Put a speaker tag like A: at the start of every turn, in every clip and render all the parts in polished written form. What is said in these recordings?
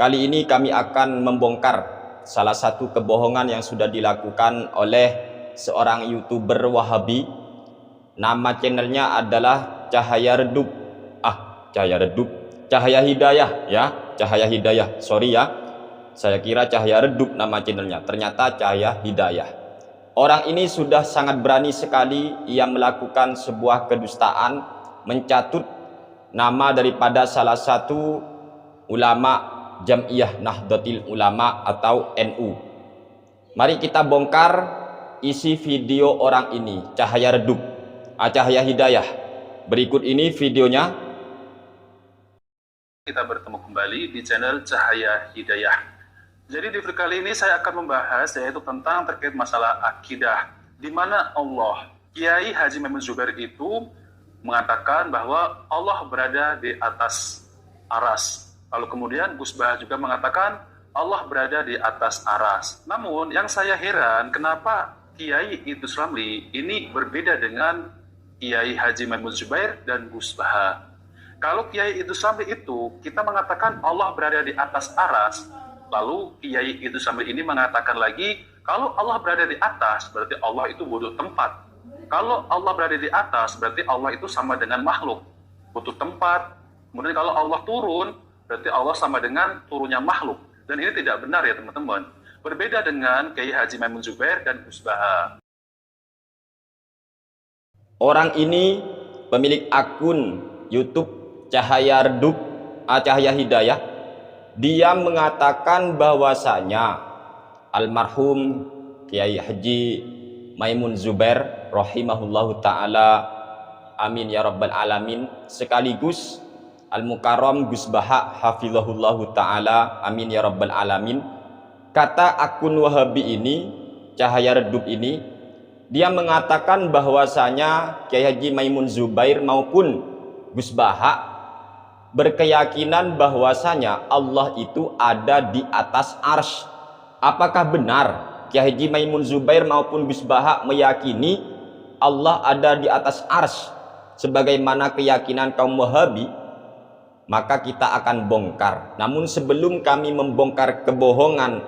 A: Kali ini kami akan membongkar salah satu kebohongan yang sudah dilakukan oleh seorang YouTuber Wahabi. Nama channelnya adalah Cahaya Redup. Cahaya Hidayah ya, Cahaya Hidayah. Sorry ya, saya kira Cahaya Redup nama channelnya, ternyata Cahaya Hidayah. Orang ini sudah sangat berani sekali ia melakukan sebuah kedustaan, mencatut nama daripada salah satu ulama Jam'iyah Nahdlatul Ulama atau NU. Mari kita bongkar isi video orang ini, Cahaya Redup, Cahaya Hidayah. Berikut ini videonya.
B: Kita bertemu kembali di channel Cahaya Hidayah. Jadi di video kali ini saya akan membahas yaitu tentang terkait masalah akidah, di mana Allah, Kiai Haji Maimun Zubair itu mengatakan bahwa Allah berada di atas aras. Lalu kemudian Gus Bah juga mengatakan Allah berada di atas aras. Namun yang saya heran, kenapa Kiai Idrus Ramli ini berbeda dengan Kiai Haji Maimun Zubair dan Gus Bah. Kalau Kiai Idrus Ramli itu kita mengatakan Allah berada di atas aras, lalu Kiai Idrus Ramli ini mengatakan lagi kalau Allah berada di atas berarti Allah itu butuh tempat. Kalau Allah berada di atas berarti Allah itu sama dengan makhluk, butuh tempat. Kemudian kalau Allah turun berarti Allah sama dengan turunnya makhluk. Dan ini tidak benar ya teman-teman. Berbeda dengan Kiai Haji Maimun Zubair dan Gus Bah.
A: Orang ini pemilik akun YouTube Cahaya Redup, Cahaya Hidayah. Dia mengatakan bahwasanya almarhum Kiai Haji Maimun Zubair rahimahullahu ta'ala, amin ya rabbal alamin, sekaligus Al-Mukarram Gus Bah hafizahullahu ta'ala, amin ya rabbal alamin. Kata akun Wahabi ini, Cahaya Redup ini, dia mengatakan bahwasanya Kiai Haji Maimun Zubair maupun Gus Bah berkeyakinan bahwasanya Allah itu ada di atas arsy. Apakah benar Kiai Haji Maimun Zubair maupun Gus Bah meyakini Allah ada di atas arsy sebagaimana keyakinan kaum Wahabi? Maka kita akan bongkar. Namun sebelum kami membongkar kebohongan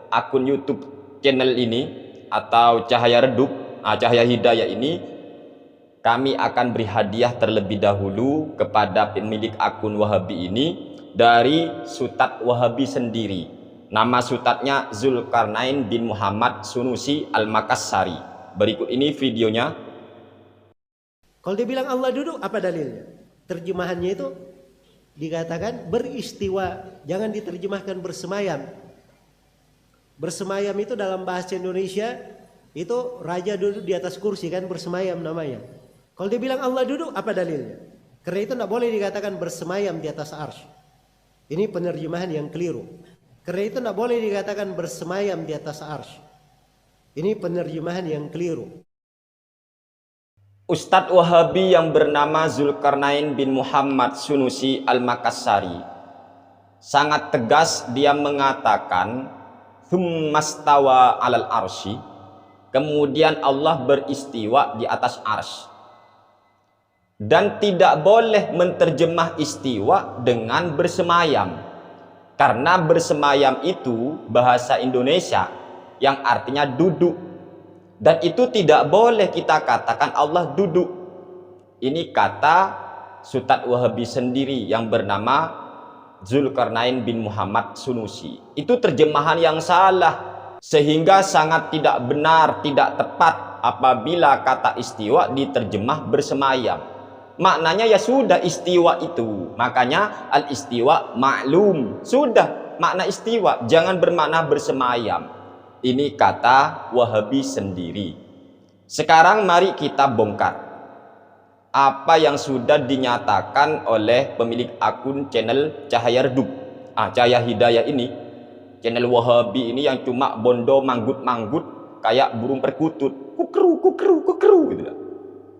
A: akun YouTube channel ini atau Cahaya Redup, Cahaya Hidayah ini, kami akan beri hadiah terlebih dahulu kepada pemilik akun Wahabi ini dari Sutat Wahabi sendiri. Nama sutatnya Zulkarnain bin Muhammad Sunusi Al-Makassari. Berikut ini videonya.
C: Kalau dia bilang Allah duduk, apa dalilnya? Terjemahannya itu dikatakan beristiwa, jangan diterjemahkan bersemayam. Bersemayam itu dalam bahasa Indonesia itu raja duduk di atas kursi, kan bersemayam namanya. Kalau dia bilang Allah duduk, apa dalilnya? Karena itu tidak boleh dikatakan bersemayam di atas arsy. Ini penerjemahan yang keliru. Karena itu tidak boleh dikatakan bersemayam di atas arsy. Ini penerjemahan yang keliru.
A: Ustadz Wahabi yang bernama Zulkarnain bin Muhammad Sunusi Al-Makassari sangat tegas, dia mengatakan tsummastawa alal arsy, kemudian Allah beristiwa di atas arsy. Dan tidak boleh menterjemah istiwa dengan bersemayam, karena bersemayam itu bahasa Indonesia yang artinya duduk. Dan itu tidak boleh kita katakan Allah duduk. Ini kata Sutat Wahabi sendiri yang bernama Zulkarnain bin Muhammad Sunusi. Itu terjemahan yang salah, sehingga sangat tidak benar, tidak tepat apabila kata istiwa diterjemah bersemayam. Maknanya ya sudah istiwa itu. Makanya al-istiwa maklum. Sudah makna istiwa, jangan bermakna bersemayam. Ini kata Wahabi sendiri. Sekarang mari kita bongkar apa yang sudah dinyatakan oleh pemilik akun channel Cahaya Redup, Cahaya Hidayah ini. Channel Wahabi ini yang cuma bondo manggut-manggut kayak burung perkutut, kukru kukru kukru gitu.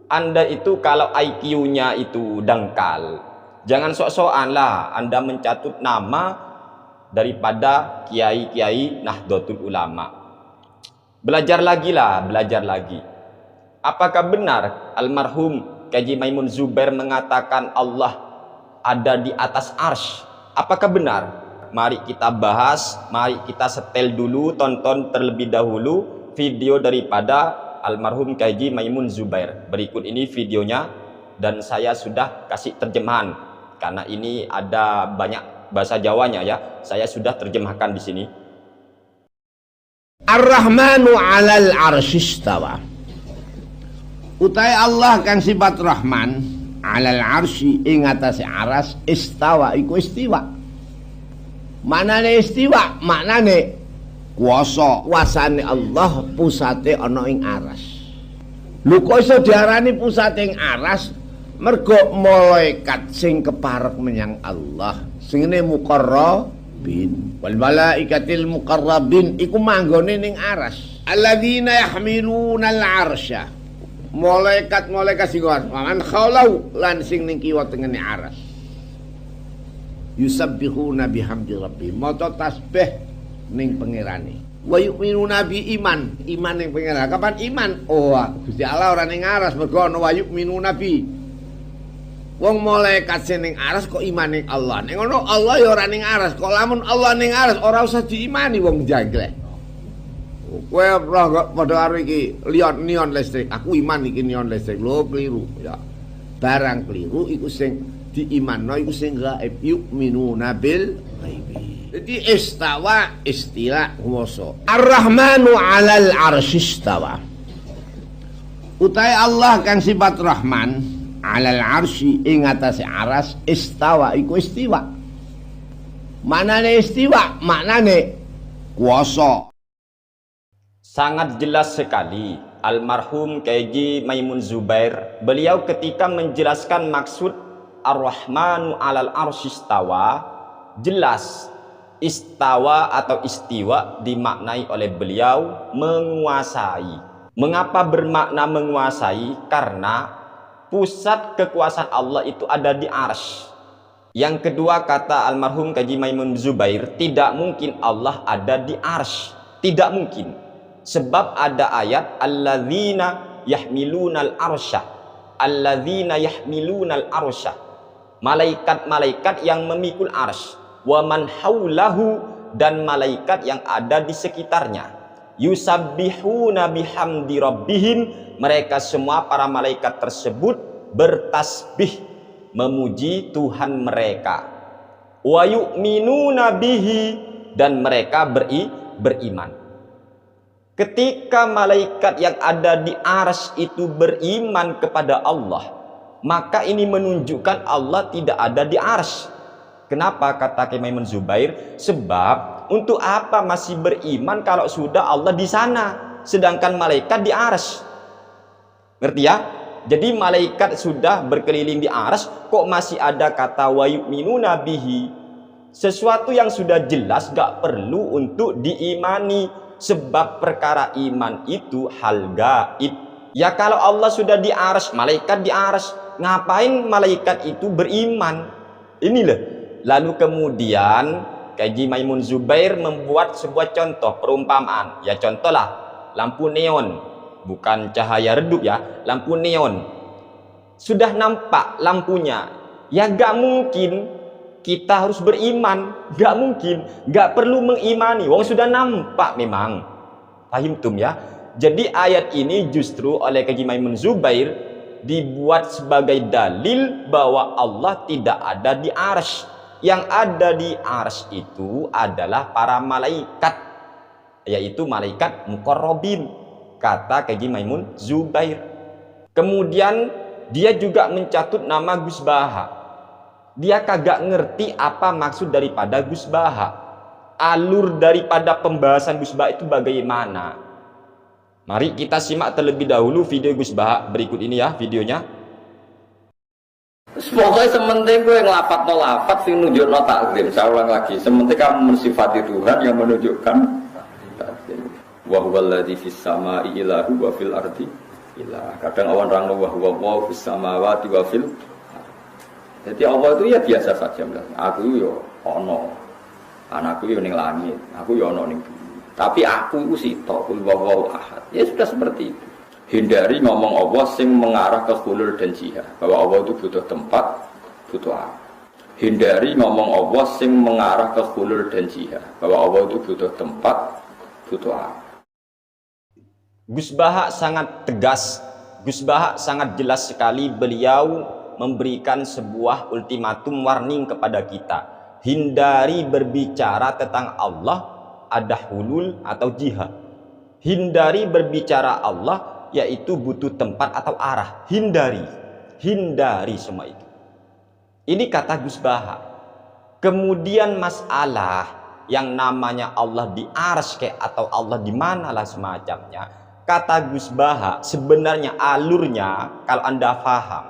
A: Anda itu kalau IQ-nya itu dangkal, jangan sok-sokan lah Anda mencatut nama daripada kiai-kiai Nahdlatul Ulama. Belajar lagi lah, belajar lagi. Apakah benar almarhum Kiai Maimun Zubair mengatakan Allah ada di atas arsy? Apakah benar? mari kita bahas, mari kita setel dulu, tonton terlebih dahulu video daripada almarhum Haji Maimun Zubair. Berikut ini videonya, dan saya sudah kasih terjemahan karena ini ada banyak bahasa Jawanya ya. Saya sudah terjemahkan di sini.
D: Ar-Rahmanu 'alal 'arsy istawa. Utai Allah kang sifat Rahman, 'alal 'arsy ing atase aras, istawa iku istiwa. Manane istiwa? Maknane kuasa, kuasane Allah pusate ana ing aras. Lho kok iso diarani pusate ing aras? Mergo malaikat sing keparek menyang Allah, sing ngene muqarrabin. Wal malaikatil muqarrabin iku manggone ning aras. Alladzina yahmiluna al-arsya. Malaikat-malaikat sing man khaulau lan sing ning kiwa tengene aras. Yusabbihuna bihamdi rabbihim. Maca tasbih ning pangerane. Wa yu'minuna bi iman ning pangeran. Kapan iman? Oh, Gusti Allah ora ning aras, mergo ana wa yu'minuna bi. Wong malaikat sing ning aras kok iman ning Allah. Ning ngono Allah ya ora ning aras. Kok lamun Allah ning aras ora usah diimani wong jangglek. Kowe ora padha karo iki neon listrik. Aku iman iki neon listrik. Lho keliru ya. Barang keliru iku sing diimanno iku sing gaib. Yu'minuna bil ghaibi. Jadi istawa istilah kuwasa. Ar-Rahmanu 'alal 'arsy istawa. Utai Allah kang sifat Rahman, 'alal 'arsy ing atase aras, istawa iku istiwa. Manane istiwa? Maknane kuasa.
A: Sangat jelas sekali almarhum Haji Maimun Zubair, beliau ketika menjelaskan maksud Ar-Rahmanu 'alal 'arsy istawa, jelas istawa atau istiwa dimaknai oleh beliau menguasai. Mengapa bermakna menguasai? Karena pusat kekuasaan Allah itu ada di arsy. Yang kedua, kata almarhum Haji Maimun Zubair, tidak mungkin Allah ada di arsy. Tidak mungkin. Sebab ada ayat alladzina yahmilunal arsya. Alladzina yahmilunal arsya. Malaikat-malaikat yang memikul arsy. Wa man haulahu, dan malaikat yang ada di sekitarnya. Yusabbihuna bihamdi rabbihim, mereka semua para malaikat tersebut bertasbih memuji Tuhan mereka. Wa yu'minuna bihi, dan mereka beriman. Ketika malaikat yang ada di arsy itu beriman kepada Allah, maka ini menunjukkan Allah tidak ada di arsy. Kenapa? Kata Haji Maimun Zubair, sebab untuk apa masih beriman kalau sudah Allah di sana, sedangkan malaikat di arsy. Ngerti ya? Jadi malaikat sudah berkeliling di arsy, kok masih ada kata wa yu'minuna bihi? Sesuatu yang sudah jelas gak perlu untuk diimani, sebab perkara iman itu hal gaib. Ya kalau Allah sudah di arsy, malaikat di arsy, ngapain malaikat itu beriman? Inilah. Lalu kemudian Haji Maimun Zubair membuat sebuah contoh perumpamaan. Ya contohlah lampu neon, bukan cahaya redup ya, lampu neon. Sudah nampak lampunya, ya gak mungkin kita harus beriman, gak mungkin, gak perlu mengimani, wong sudah nampak memang. Paham tum ya? Jadi ayat ini justru oleh Haji Maimun Zubair dibuat sebagai dalil bahwa Allah tidak ada di arsy. Yang ada di arsy itu adalah para malaikat, yaitu malaikat muqarrabin, kata Haji Maimun Zubair. Kemudian dia juga mencatut nama Gus Baha. Dia kagak ngerti apa maksud daripada Gus Baha. Alur daripada pembahasan Gus Baha itu bagaimana? Mari kita simak terlebih dahulu video Gus Baha berikut ini ya videonya.
E: Pokoknya sementing gue ngelapat no lapat sing nunjuk no takzim. Saya ulang lagi, sementing kamu mensifati Tuhan yang menunjukkan takzim. Wa huwal ladzi fis samai ilahu wa fil ardi ilah. Kadang orang wa huwa fis samawati wa fil. Jadi Allah itu ya biasa saja. Aku yo ono, anakku yo ning langit, aku yo ono ning bumi. Tapi aku itu sitok, kul huwallahu ahad. Ya sudah seperti itu. Hindari ngomong Allah sing mengarah ke hulul dan jihad, bahwa Allah itu butuh tempat, butuh apa. hindari ngomong Allah sing mengarah ke hulul dan jihad, bahwa Allah itu butuh tempat, butuh arah.
A: Gus Baha sangat tegas, Gus Baha sangat jelas sekali. Beliau memberikan sebuah ultimatum warning kepada kita. Hindari berbicara tentang Allah ada hulul atau jihad. Hindari berbicara Allah yaitu butuh tempat atau arah. Hindari semua itu. Ini kata Gus Baha. Kemudian masalah yang namanya Allah di arsy atau Allah di manalah semacamnya, kata Gus Baha sebenarnya alurnya kalau Anda paham,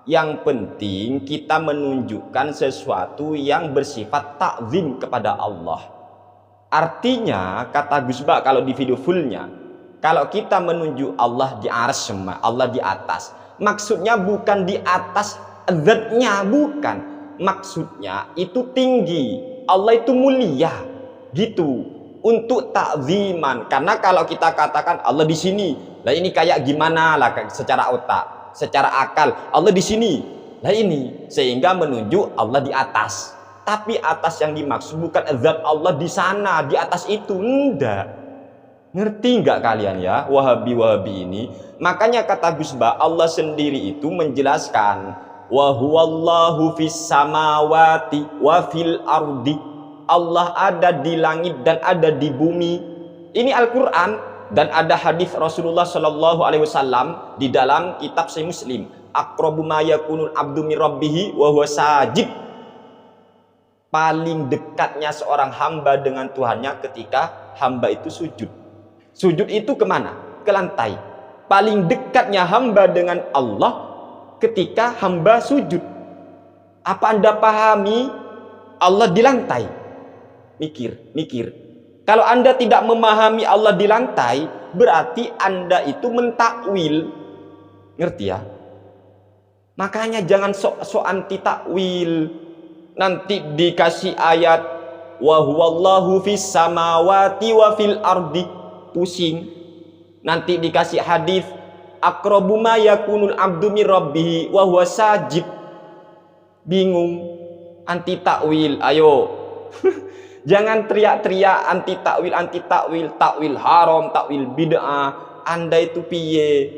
A: yang penting kita menunjukkan sesuatu yang bersifat takzim kepada Allah. Artinya kata Gus Baha kalau di video fullnya, kalau kita menunjuk Allah di arsy, Allah di atas, maksudnya bukan di atas zatnya, bukan, maksudnya itu tinggi, Allah itu mulia gitu, untuk takziman. Karena kalau kita katakan Allah di sini, lah ini kayak gimana lah secara otak, secara akal, Allah di sini, lah ini sehingga menunjuk Allah di atas. Tapi atas yang dimaksud bukan zat Allah di sana, di atas itu, enggak. Ngerti nggak kalian ya, Wahabi ini? Makanya kata Gus Baha, Allah sendiri itu menjelaskan, wa huwallahu fis samawati wa fil ardi. Allah ada di langit dan ada di bumi. Ini Al-Qur'an dan ada hadis Rasulullah Shallallahu alaihi wasallam di dalam kitab Sahih Muslim. Aqrabu ma yakunul abdu min rabbih wa huwa sajid. Paling dekatnya seorang hamba dengan Tuhannya ketika hamba itu sujud. Sujud itu kemana? Ke lantai. Paling dekatnya hamba dengan Allah ketika hamba sujud. Apa Anda pahami? Allah di lantai. Mikir. Kalau Anda tidak memahami Allah di lantai, berarti Anda itu mentakwil. Ngerti ya? Makanya jangan sok anti takwil. Nanti dikasih ayat wa huwallahu fis samawati wa fil ardi, pusing. Nanti dikasih hadis aqrabu ma yakunul abdu min rabbih wa huwa sajid, bingung. Anti takwil, ayo. Jangan teriak-teriak anti takwil, takwil haram, takwil bid'ah. Anda itu piye?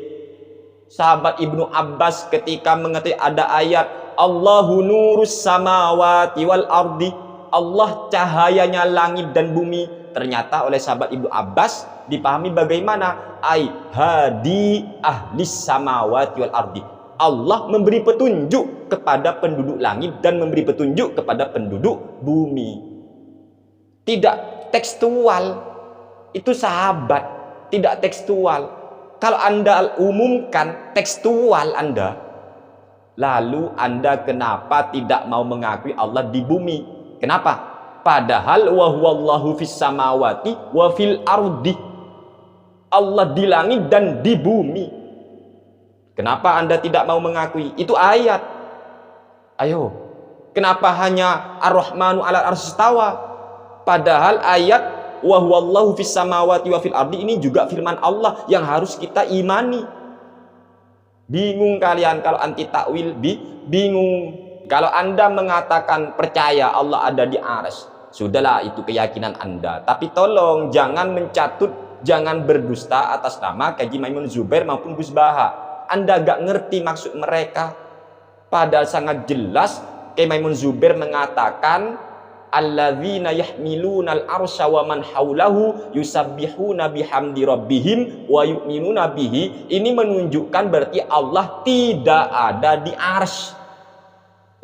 A: Sahabat Ibnu Abbas ketika mengetahui ada ayat Allahu nurus samawati wal ardi, Allah cahayanya langit dan bumi, ternyata oleh sahabat Ibnu Abbas dipahami bagaimana? Ai hadi ahlis samawati wal ardi, Allah memberi petunjuk kepada penduduk langit dan memberi petunjuk kepada penduduk bumi. Tidak tekstual, itu sahabat, tidak tekstual. Kalau Anda umumkan tekstual Anda, lalu Anda kenapa tidak mau mengakui Allah di bumi? Kenapa? Padahal wa huwallahu fis samawati wa fil ardi, Allah di langit dan di bumi. Kenapa Anda tidak mau mengakui? Itu ayat. Ayo, kenapa hanya Ar-Rahmanu 'alal arsy istawa? Padahal ayat wa huwallahu fis samawati wa fil ardi ini juga firman Allah yang harus kita imani. Bingung kalian kalau anti takwil, bingung. Kalau Anda mengatakan percaya Allah ada di arsy, sudahlah itu keyakinan Anda. Tapi tolong jangan mencatut, jangan berdusta atas nama Kaji Maimun Zubair maupun Gus Baha. Anda gak ngerti maksud mereka. Padahal sangat jelas Kaji Maimun Zubair mengatakan alladzina yahmilunal arsya wa man haulahu yusabbihuna bihamdi rabbihim wa yu'minuna bihi. Ini menunjukkan berarti Allah tidak ada di arsy.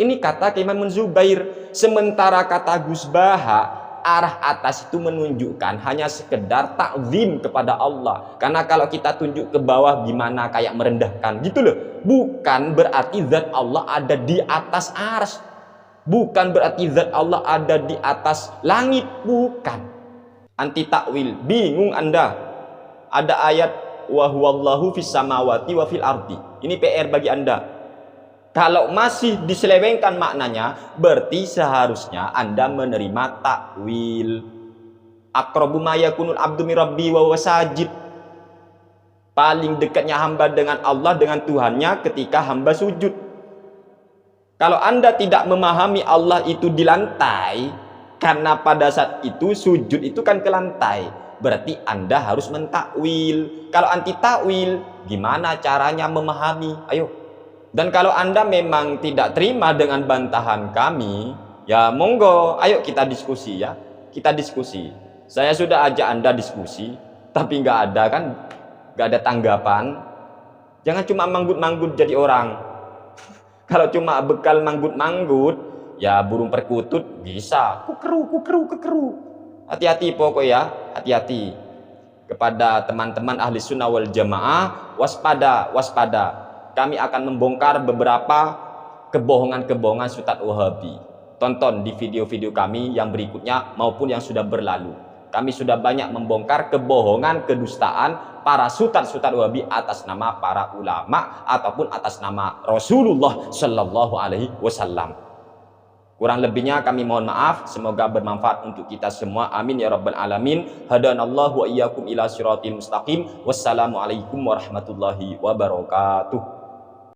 A: Ini kata Imam Zubair. Sementara kata Gus Baha, arah atas itu menunjukkan hanya sekedar takzim kepada Allah. Karena kalau kita tunjuk ke bawah gimana kayak merendahkan gitu loh. Bukan berarti zat Allah ada di atas arsy. Bukan berarti zat Allah ada di atas langit, bukan. Anti takwil, bingung Anda. Ada ayat wa huwallahu fis samawati wa fil ardi. Ini PR bagi Anda. Kalau masih diselewengkan maknanya, berarti seharusnya Anda menerima takwil. Aqrabu ma yakunul abdu min rabbi wa huwa sajid. Paling dekatnya hamba dengan Allah, dengan Tuhannya ketika hamba sujud. Kalau Anda tidak memahami Allah itu di lantai, karena pada saat itu sujud itu kan ke lantai, berarti Anda harus mentakwil. Kalau anti takwil, gimana caranya memahami? Ayo. Dan kalau Anda memang tidak terima dengan bantahan kami, ya monggo, ayo kita diskusi ya. Kita diskusi. Saya sudah ajak Anda diskusi, tapi nggak ada kan, nggak ada tanggapan. Jangan cuma manggut-manggut jadi orang. Kalau cuma bekal manggut-manggut, ya burung perkutut bisa kukeru. Hati-hati pokoknya ya, hati-hati. Kepada teman-teman ahli sunnah wal jamaah, waspada. Kami akan membongkar beberapa kebohongan-kebohongan Ustadz Wahabi. Tonton di video-video kami yang berikutnya maupun yang sudah berlalu. Kami sudah banyak membongkar kebohongan, kedustaan para Ustadz Wahabi atas nama para ulama ataupun atas nama Rasulullah Shallallahu Alaihi Wasallam. Kurang lebihnya kami mohon maaf. Semoga bermanfaat untuk kita semua. Amin ya rabbal alamin. Hadanallahu wa iyyakum ila siratil mustaqim. Wassalamualaikum warahmatullahi wabarakatuh.